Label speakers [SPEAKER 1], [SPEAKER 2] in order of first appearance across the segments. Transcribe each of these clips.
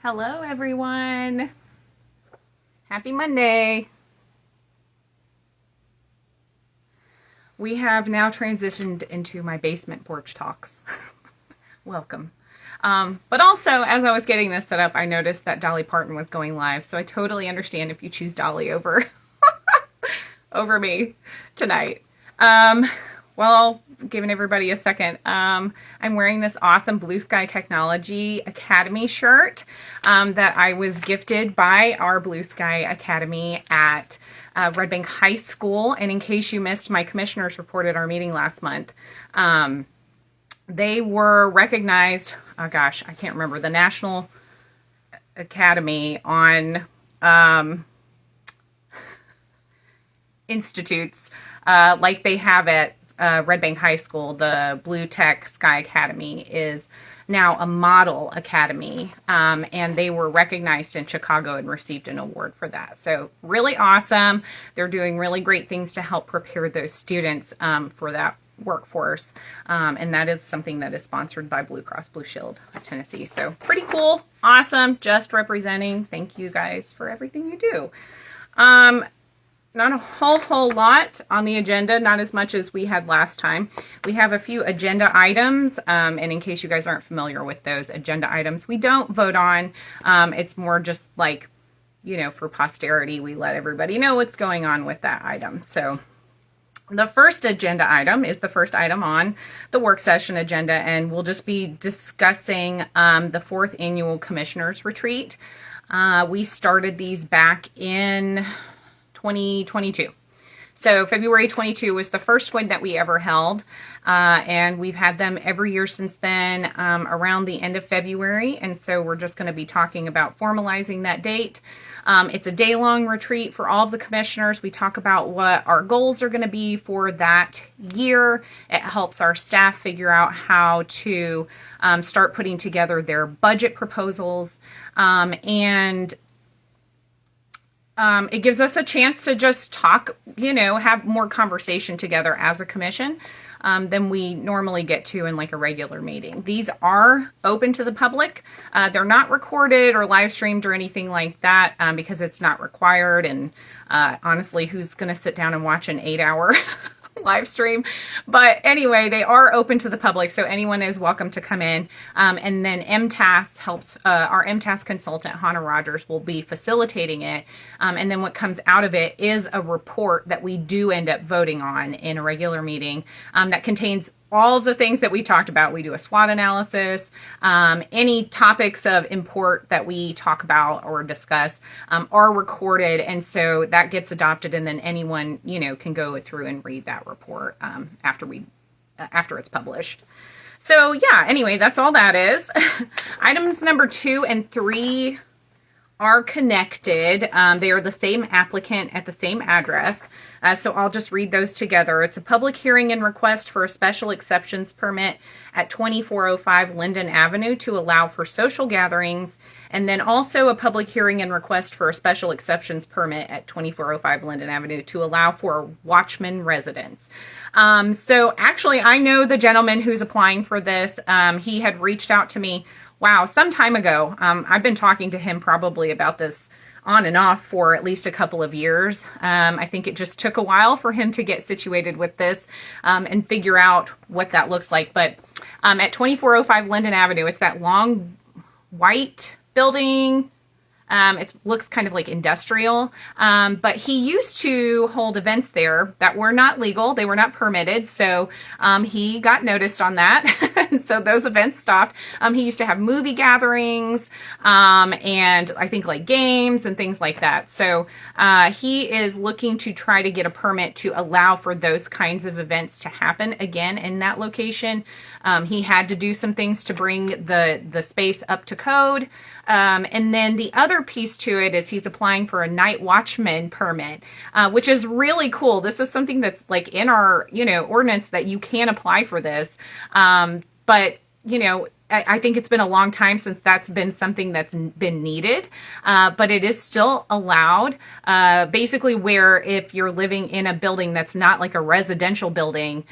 [SPEAKER 1] Hello, everyone. Happy Monday. We have now transitioned into my basement porch talks. Welcome. But also, as I was getting this set up, I noticed that Dolly Parton was going live, so I totally understand if you choose Dolly over over me tonight. Well, giving everybody a second, I'm wearing this awesome Blue Sky Technology Academy shirt that I was gifted by our Blue Sky Academy at Red Bank High School. And in case you missed my commissioners report at our meeting last month, they were recognized, oh gosh, I can't remember, the National Academy on institutes like they have at Red Bank High School. The Blue Tech Sky Academy is now a model academy, and they were recognized in Chicago and received an award for that. So really awesome. They're doing really great things to help prepare those students for that workforce, and that is something that is sponsored by Blue Cross Blue Shield of Tennessee. So pretty cool, awesome, just representing. Thank you guys for everything you do. Not a whole lot on the agenda, not as much as we had last time. We have a few agenda items, and in case you guys aren't familiar with those agenda items, we don't vote on. It's more just like, you know, for posterity, we let everybody know what's going on with that item. So the first agenda item is the first item on the work session agenda, and we'll just be discussing the 4th annual commissioners retreat. We started these back in 2022. So February 22 was the first one that we ever held, and we've had them every year since then, around the end of February, and so we're just going to be talking about formalizing that date. It's a day-long retreat for all of the commissioners. We talk about what our goals are going to be for that year. It helps our staff figure out how to start putting together their budget proposals, and it gives us a chance to just talk, you know, have more conversation together as a commission than we normally get to in like a regular meeting. These are open to the public. They're not recorded or live streamed or anything like that because it's not required. And honestly, who's going to sit down and watch an 8-hour live stream? But anyway, they are open to the public, so anyone is welcome to come in. And then MTAS helps, our MTAS consultant, Hannah Rogers, will be facilitating it. And then what comes out of it is a report that we do end up voting on in a regular meeting that contains all of the things that we talked about. We do a SWOT analysis. Any topics of import that we talk about or discuss are recorded, and so that gets adopted, and then anyone, you know, can go through and read that report after it's published. So yeah, anyway, that's all that is. Items number 2 and 3 are connected. They are the same applicant at the same address. So I'll just read those together. It's a public hearing and request for a special exceptions permit at 2405 Lyndon Avenue to allow for social gatherings. And then also a public hearing and request for a special exceptions permit at 2405 Lyndon Avenue to allow for Watchman residence. So actually, I know the gentleman who's applying for this. He had reached out to me some time ago. I've been talking to him probably about this on and off for at least a couple of years. I think it just took a while for him to get situated with this and figure out what that looks like. But at 2405 Lyndon Avenue, it's that long white building. It looks kind of like industrial, but he used to hold events there that were not legal. They were not permitted. So he got noticed on that. And so those events stopped. He used to have movie gatherings and I think like games and things like that. So he is looking to try to get a permit to allow for those kinds of events to happen again in that location. He had to do some things to bring the space up to code. And then the other piece to it is he's applying for a night watchman permit, which is really cool. This is something that's like in our, you know, ordinance that you can apply for this. But, you know, I think it's been a long time since that's been something that's been needed, but it is still allowed, basically where if you're living in a building that's not like a residential building,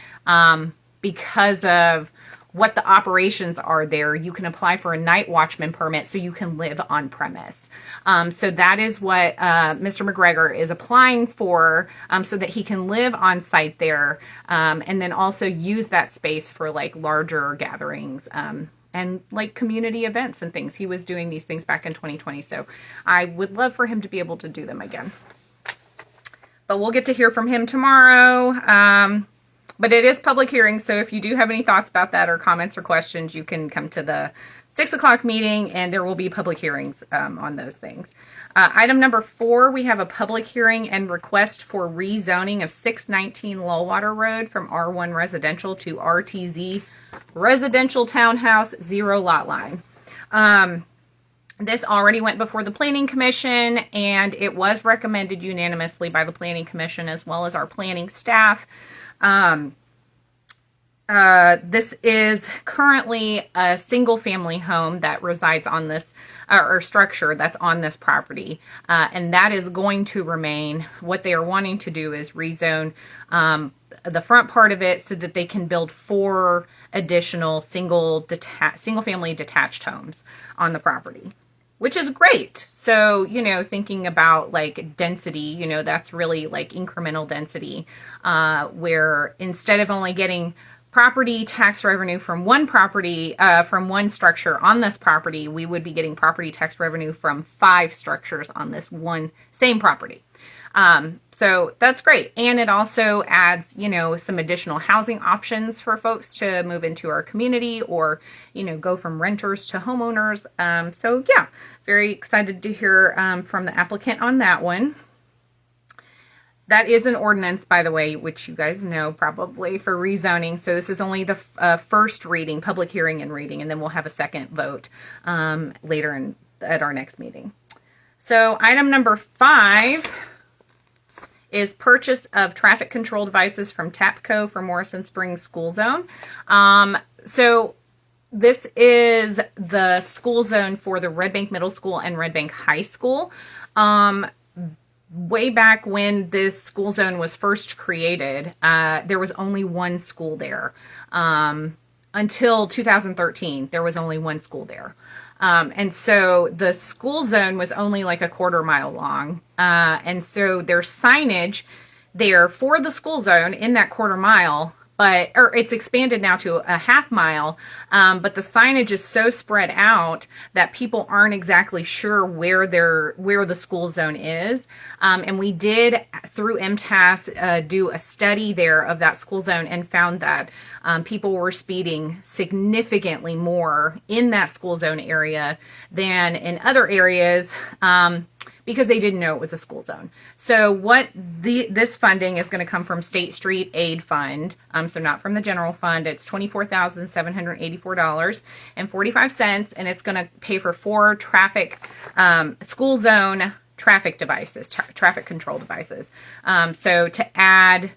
[SPEAKER 1] because of what the operations are there, you can apply for a night watchman permit so you can live on premise. So that is what Mr. McGregor is applying for, so that he can live on site there, and then also use that space for like larger gatherings and like community events and things. He was doing these things back in 2020, so I would love for him to be able to do them again. But we'll get to hear from him tomorrow. But it is public hearing, so if you do have any thoughts about that or comments or questions, you can come to the 6 o'clock meeting, and there will be public hearings on those things. Item number 4, we have a public hearing and request for rezoning of 619 Lullwater Road from R1 Residential to RTZ Residential Townhouse 0 lot line. This already went before the Planning Commission, and it was recommended unanimously by the Planning Commission as well as our planning staff. This is currently a single family home that resides on this, or structure that's on this property. And that is going to remain. What they are wanting to do is rezone, the front part of it so that they can build 4 additional single family detached homes on the property, which is great. So, you know, thinking about like density, you know, that's really like incremental density, where instead of only getting property tax revenue from one property, from one structure on this property, we would be getting property tax revenue from 5 structures on this one same property. So that's great. And it also adds, you know, some additional housing options for folks to move into our community or, you know, go from renters to homeowners. So yeah, very excited to hear from the applicant on that one. That is an ordinance, by the way, which you guys know probably, for rezoning. So this is only the first reading, public hearing and reading, and then we'll have a second vote later at our next meeting. So item number 5 is purchase of traffic control devices from TAPCO for Morrison Springs school zone. So this is the school zone for the Red Bank Middle School and Red Bank High School. Way back when this school zone was first created, there was only one school there. Until 2013, there was only one school there. And so the school zone was only like a quarter mile long. And so there's signage there for the school zone in that quarter mile, or it's expanded now to a half mile. But the signage is so spread out that people aren't exactly sure where the school zone is. And we did, through MTAS, do a study there of that school zone and found that people were speeding significantly more in that school zone area than in other areas, because they didn't know it was a school zone. So what this funding is going to come from State Street Aid Fund, so not from the general fund. It's $24,784.45, and it's going to pay for 4 school zone traffic devices, traffic control devices. So to add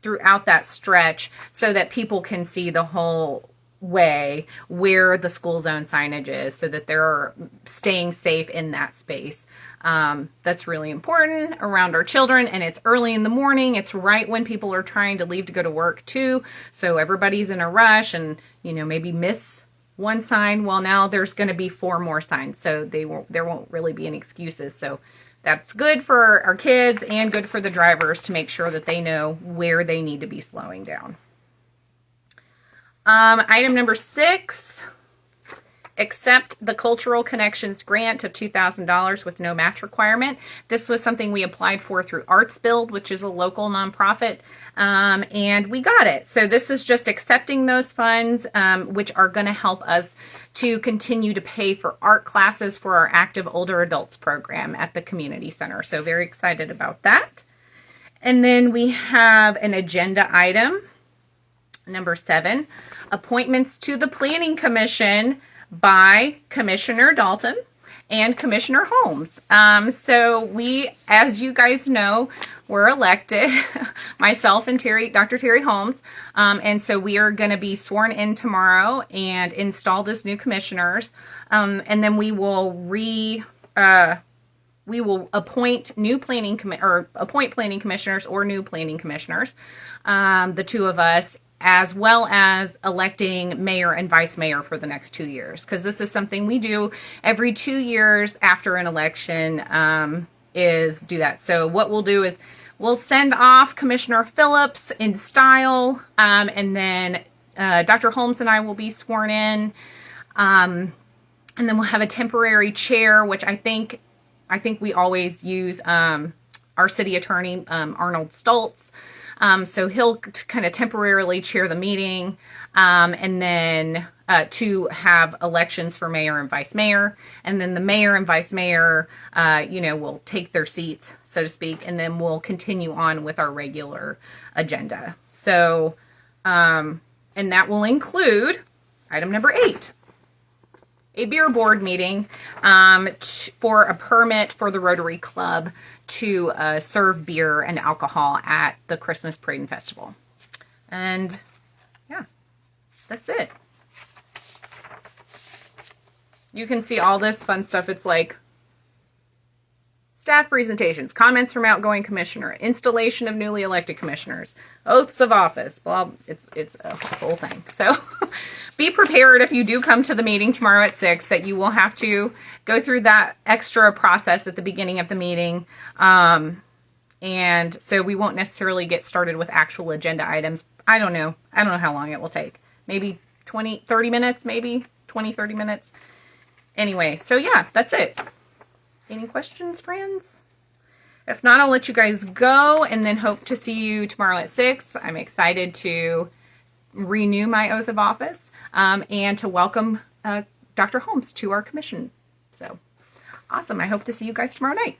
[SPEAKER 1] throughout that stretch so that people can see the whole way where the school zone signage is so that they're staying safe in that space. That's really important around our children, and it's early in the morning. It's right when people are trying to leave to go to work too. So everybody's in a rush and, you know, maybe miss one sign. Well, now there's going to be 4 more signs. So there won't really be any excuses. So that's good for our kids and good for the drivers to make sure that they know where they need to be slowing down. Item number 6, accept the Cultural Connections grant of $2,000 with no match requirement. This was something we applied for through Arts Build, which is a local nonprofit, and we got it. So this is just accepting those funds, which are going to help us to continue to pay for art classes for our active older adults program at the community center. So very excited about that. And then we have an agenda item, number 7, appointments to the Planning Commission by Commissioner Dalton and Commissioner Holmes. So we, as you guys know, were elected, myself and Dr. Terry Holmes. And so we are going to be sworn in tomorrow and installed as new commissioners. And then we will appoint appoint planning commissioners or new planning commissioners, the 2 of us, as well as electing mayor and vice mayor for the next 2 years. Because this is something we do every 2 years after an election, is do that. So what we'll do is we'll send off Commissioner Phillips in style, and then Dr. Holmes and I will be sworn in, and then we'll have a temporary chair, which I think we always use our city attorney, Arnold Stoltz. So he'll kind of temporarily chair the meeting, and then to have elections for mayor and vice mayor. And then the mayor and vice mayor, will take their seats, so to speak, and then we'll continue on with our regular agenda. So, and that will include item number 8. A beer board meeting for a permit for the Rotary Club to serve beer and alcohol at the Christmas Parade and Festival. And yeah, that's it. You can see all this fun stuff. It's like staff presentations, comments from outgoing commissioner, installation of newly elected commissioners, oaths of office, blah. It's a whole thing. So be prepared if you do come to the meeting tomorrow at 6 that you will have to go through that extra process at the beginning of the meeting. And so we won't necessarily get started with actual agenda items. I don't know how long it will take. Maybe 30 minutes, maybe 20, 30 minutes. Anyway, so yeah, that's it. Any questions, friends? If not, I'll let you guys go and then hope to see you tomorrow at 6. I'm excited to renew my oath of office and to welcome Dr. Holmes to our commission. So awesome. I hope to see you guys tomorrow night.